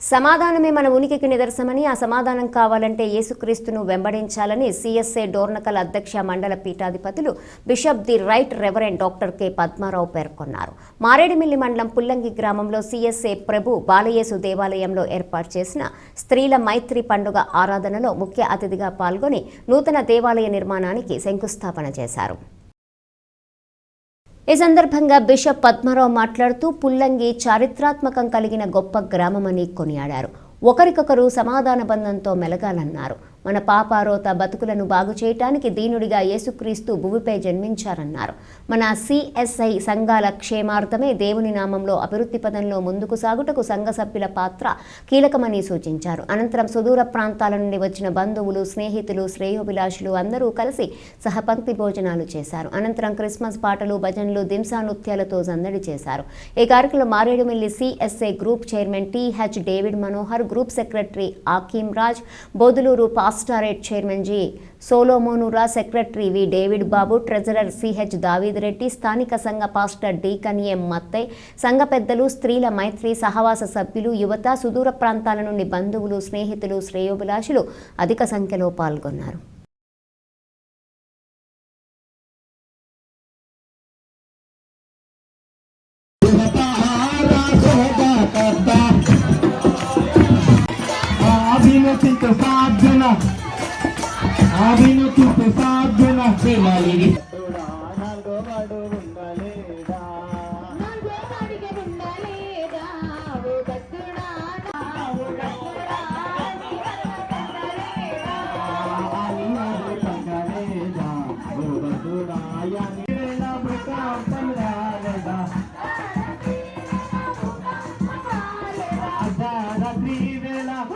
సమాధానమే మన ఉనికికి నిదర్శనమని, ఆ సమాధానం కావాలంటే యేసుక్రీస్తును వెంబడించాలని సిఎస్ఐ డోర్నకల్ అధ్యక్ష మండల పీఠాధిపతులు bishop the right reverend doctor K Padmarao పేర్కొన్నారు. మారేడుమిల్లి మండలం పుల్లంగి గ్రామంలో సిఎస్ఐ ప్రభు బాలయేసు దేవాలయంలో ఏర్పాటు చేసిన స్త్రీల మైత్రి పండుగ ఆరాధనలో ముఖ్య అతిథిగా పాల్గొని నూతన దేవాలయ నిర్మాణానికి శంకుస్థాపన చేశారు. ఈ సందర్భంగా బిషప్ పద్మారావు మాట్లాడుతూ పుల్లంగి చారిత్రాత్మకం కలిగిన గొప్ప గ్రామమని కొనియాడారు. ఒకరికొకరు సమాధాన బంధంతో మెలగాలన్నారు. మన పాపారోత బతుకులను బాగు చేయటానికి దీనుడిగా యేసుక్రీస్తు భూమిపై జన్మించారన్నారు. మన సిఎస్ఐ సంఘాల క్షేమార్థమే దేవుని నామంలో అభివృద్ధి పదంలో ముందుకు సాగుటకు సంఘ సభ్యుల పాత్ర కీలకమని సూచించారు. అనంతరం సుదూర ప్రాంతాల నుండి వచ్చిన బంధువులు, స్నేహితులు, శ్రేయోభిలాషులు అందరూ కలిసి సహపంక్తి భోజనాలు చేశారు. అనంతరం క్రిస్మస్ పాటలు, భజనలు, దింసా నృత్యాలతో సందడి చేశారు. ఈ కార్యక్రమంలో Maredumilli CSI group chairman TH David Manohar, group secretary Akeem Raj, Boduluru pastorate chairman G సోలోమోనురా, secretary V David Babu, treasurer CH Daveed Reddy, స్థానిక సంఘ పాస్టర్ డీకన్ ఎం మత్తయ్, సంఘ పెద్దలు, స్త్రీల మైత్రి సహవాస సభ్యులు, యువత, సుదూర ప్రాంతాల నుండి బంధువులు, స్నేహితులు, శ్రేయోభిలాషులు అధిక సంఖ్యలో పాల్గొన్నారు. Vela,